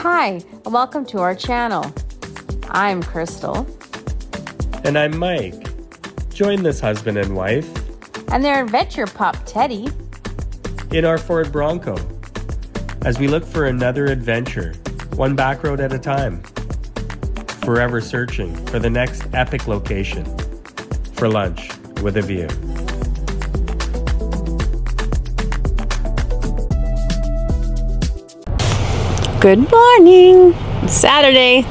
Hi, and welcome to our channel. I'm Crystal. And I'm Mike. Join this husband and wife And their adventure pup, Teddy. in our Ford Bronco as we look for another adventure, one back road at a time, forever searching for the next epic location for lunch with a view. Good morning. It's Saturday.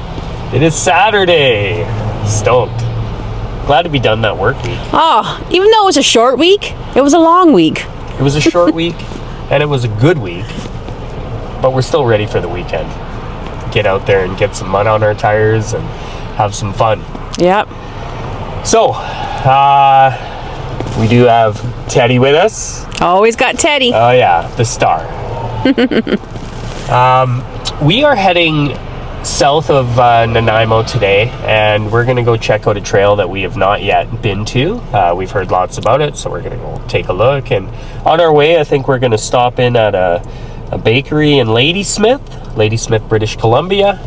It is Saturday. Stoked. Glad to be done that work week. Oh, even though it was a short week, it was a long week. It was a short week and it was a good week, but we're still ready for the weekend. Get out there and get some mud on our tires and have some fun. Yep. So, we do have Teddy with us. Always got Teddy. Oh yeah, the star. We are heading south of Nanaimo today, and we're going to go check out a trail that we have not yet been to. We've heard lots about it, so we're going to go take a look. And on our way, I think we're going to stop in at a bakery in Ladysmith, British Columbia.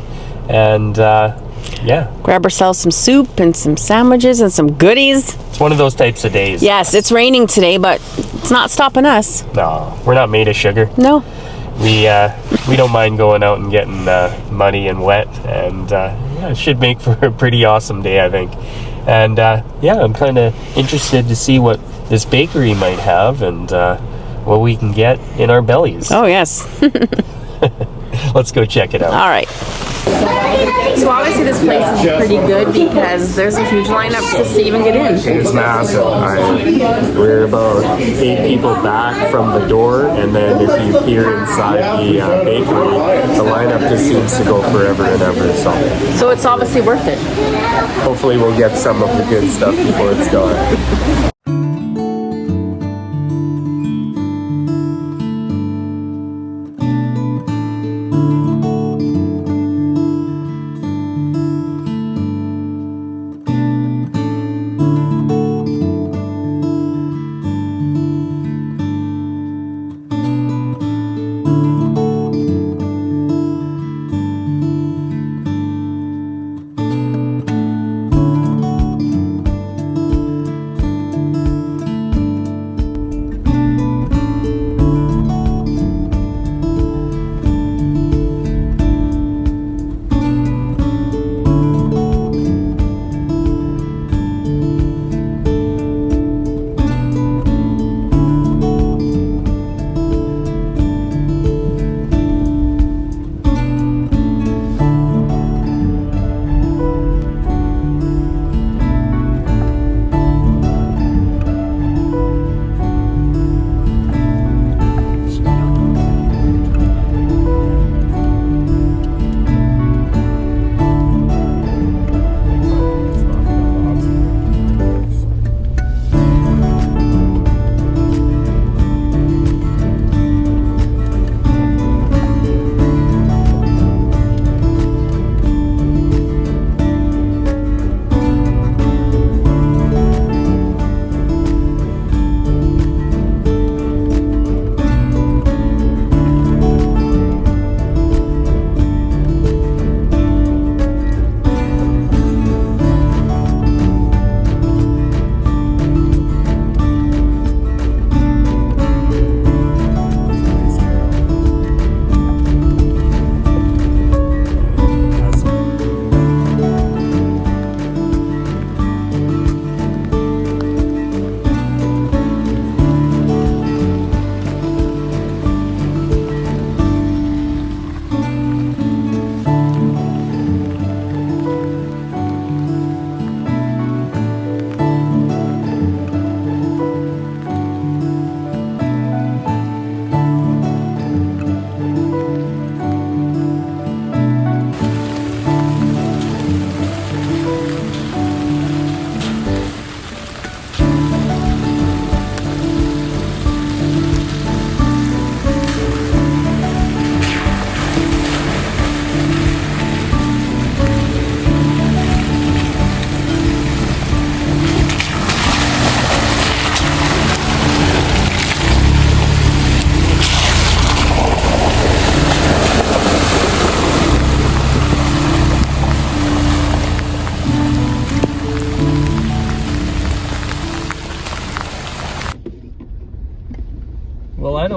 And yeah. Grab ourselves some soup and some sandwiches and some goodies. It's one of those types of days. Yes, it's raining today, but it's not stopping us. No, we're not made of sugar. No. We don't mind going out and getting muddy and wet, and yeah, it should make for a pretty awesome day, I think. And yeah, I'm kind of interested to see what this bakery might have and what we can get in our bellies. Oh, yes. Let's go check it out. All right. So obviously this place is pretty good because there's a huge lineup just to even get in. It's massive. We're about 8 people back from the door, and then if you peer inside the bakery, the lineup just seems to go forever and ever. So it's obviously worth it. Hopefully we'll get some of the good stuff before it's gone.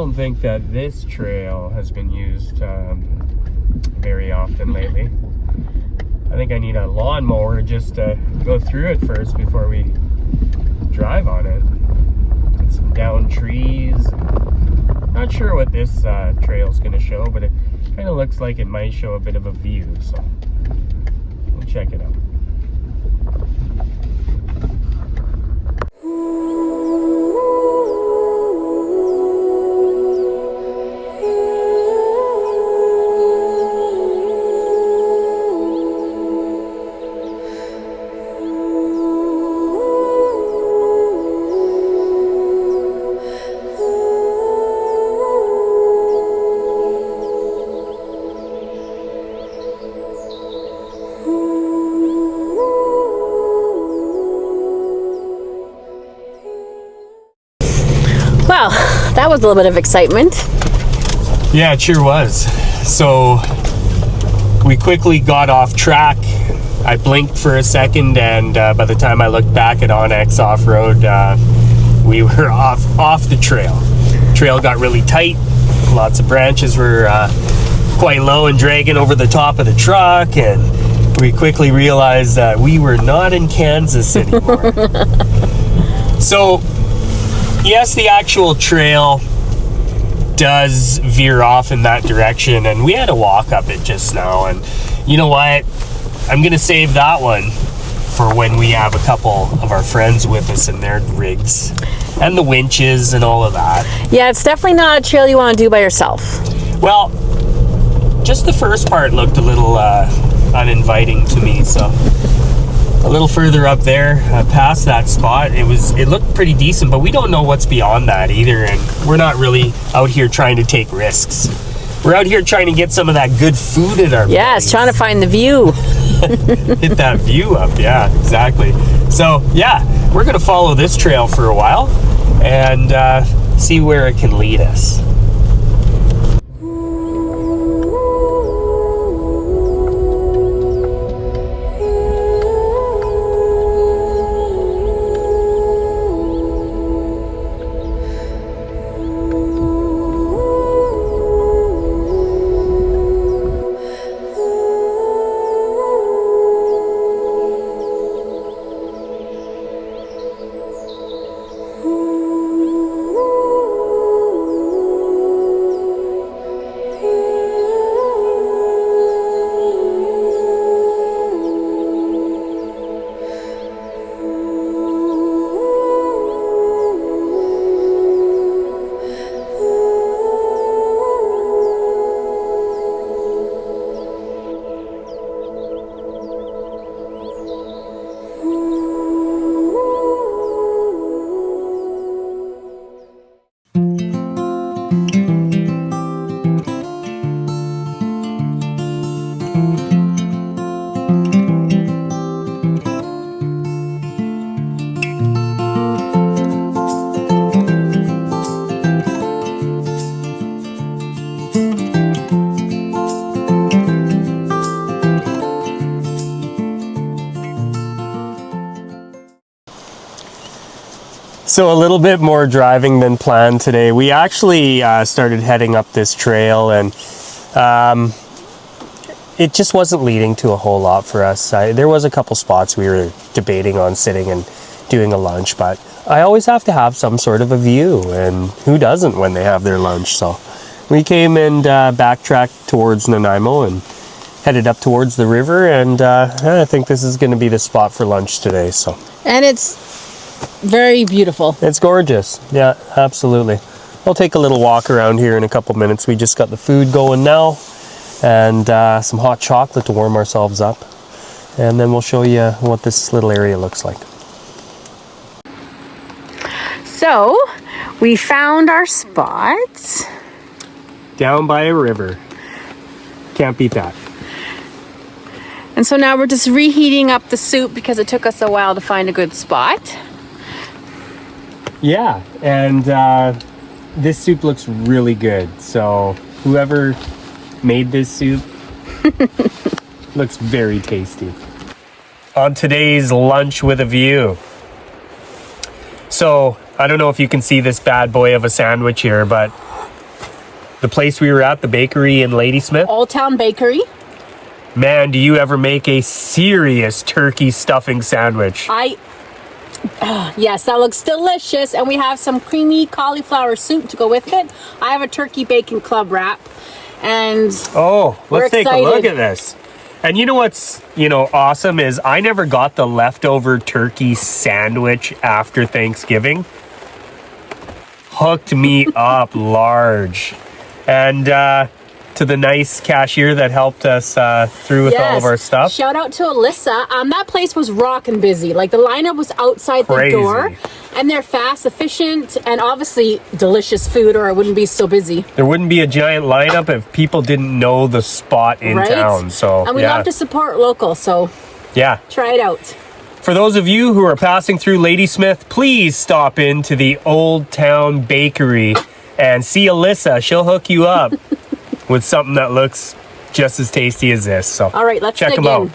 don't think that this trail has been used very often lately. I think I need a lawnmower just to go through it first before we drive on it. Got some downed trees. Not sure what this trail's gonna show, but it kind of looks like it might show a bit of a view, so we'll check it out. Well, that was a little bit of excitement. Yeah, it sure was. So we quickly got off track. I blinked for a second, and by the time I looked back at Onyx Off-Road, we were off the trail. Trail got really tight. Lots of branches were quite low and dragging over the top of the truck, and we quickly realized that we were not in Kansas anymore. So yes, the actual trail does veer off in that direction, and we had to walk up it just now. And you know what? I'm gonna save that one for when we have a couple of our friends with us in their rigs and the winches and all of that. Yeah, it's definitely not a trail you want to do by yourself. Well, just the first part looked a little uninviting to me, so a little further up there, past that spot, it looked pretty decent, but we don't know what's beyond that either, and we're not really out here trying to take risks. We're out here trying to get some of that good food in our Yes, bellies. trying to find the view. Hit that view up, yeah, exactly. So yeah, we're gonna follow this trail for a while and see where it can lead us. So a little bit more driving than planned today. We actually started heading up this trail, and it just wasn't leading to a whole lot for us. There was a couple spots we were debating on sitting and doing a lunch, but I always have to have some sort of a view, and who doesn't when they have their lunch? So we came and backtracked towards Nanaimo and headed up towards the river, and I think this is going to be the spot for lunch today. So. And it's very beautiful. It's gorgeous. Yeah, absolutely. We'll take a little walk around here in a couple minutes. We just got the food going now, and some hot chocolate to warm ourselves up. And then we'll show you what this little area looks like. So, we found our spot. Down by a river. Can't beat that. And so now we're just reheating up the soup because it took us a while to find a good spot. Yeah, and this soup looks really good. So whoever made this soup looks very tasty. On today's lunch with a view. So I don't know if you can see this bad boy of a sandwich here, but The place we were at, the bakery in Ladysmith. Old Town Bakery. Man, do you ever make a serious turkey stuffing sandwich? Yes, that looks delicious. And we have some creamy cauliflower soup to go with it. I have a turkey bacon club wrap. And let's take a look at this. And you know what's, awesome is I never got the leftover turkey sandwich after Thanksgiving. Hooked me up large. And to the nice cashier that helped us through with all of our stuff. Shout out to Alyssa. That place was rockin' busy. Like the lineup was outside the door. And they're fast, efficient, and obviously delicious food, or it wouldn't be so busy. There wouldn't be a giant lineup if people didn't know the spot in town. So, and we love to support local, so try it out. For those of you who are passing through Ladysmith, please stop into the Old Town Bakery and see Alyssa. She'll hook you up with something that looks just as tasty as this. So, all right, let's check them out.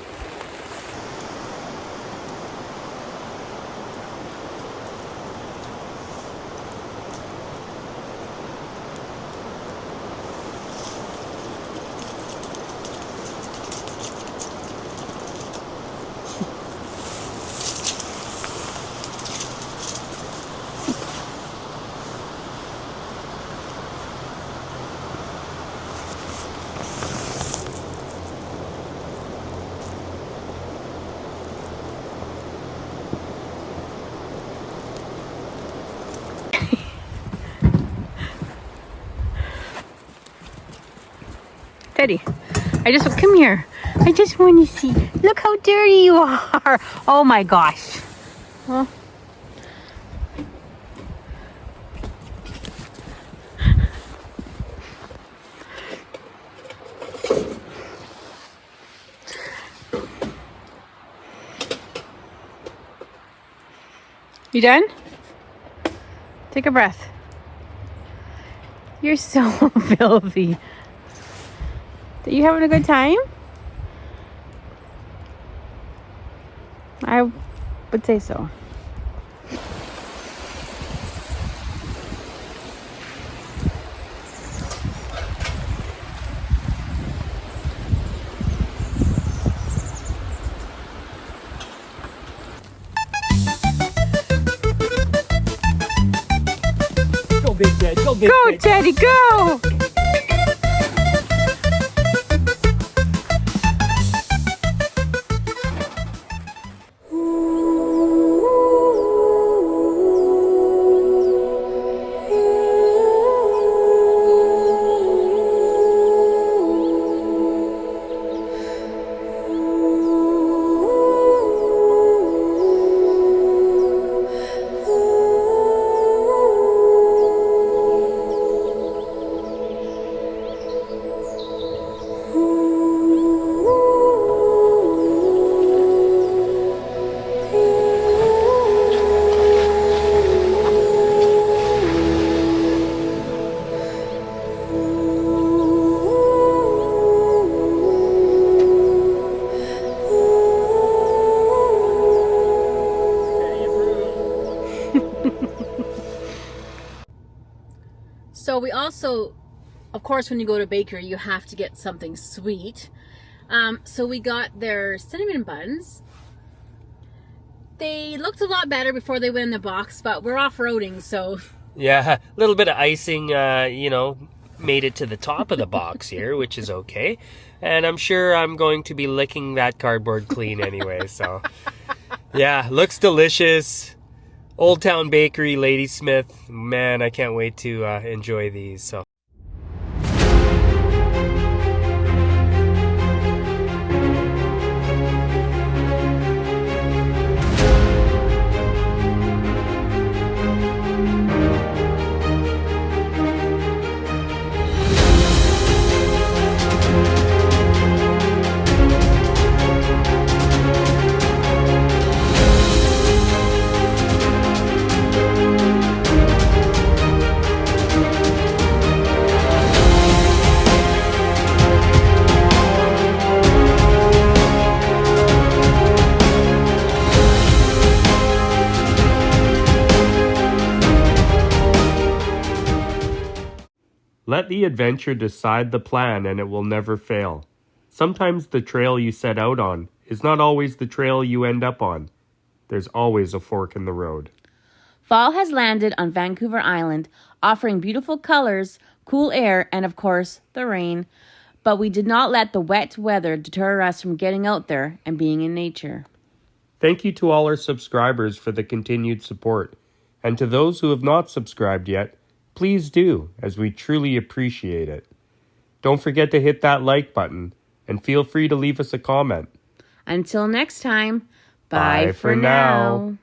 Teddy, come here. I just want to see. Look how dirty you are. Oh my gosh. Huh? You done? Take a breath. You're so filthy. Are you having a good time? I would say so. Go, Big Ted. Go, Big Ted. Go, Teddy, go! So we also, of course, when you go to a bakery, you have to get something sweet. So we got their cinnamon buns. They looked a lot better before they went in the box, but we're off-roading, so... Yeah, a little bit of icing, made it to the top of the box here, which is okay. And I'm sure I'm going to be licking that cardboard clean anyway, so... Yeah, looks delicious. Old Town Bakery, Ladysmith. Man, I can't wait to enjoy these, so... Let the adventure decide the plan and it will never fail. Sometimes the trail you set out on is not always the trail you end up on. There's always a fork in the road. Fall has landed on Vancouver Island, offering beautiful colors, cool air, and of course, the rain. But we did not let the wet weather deter us from getting out there and being in nature. Thank you to all our subscribers for the continued support. And to those who have not subscribed yet, please do, as we truly appreciate it. Don't forget to hit that like button, and feel free to leave us a comment. Until next time, bye for now.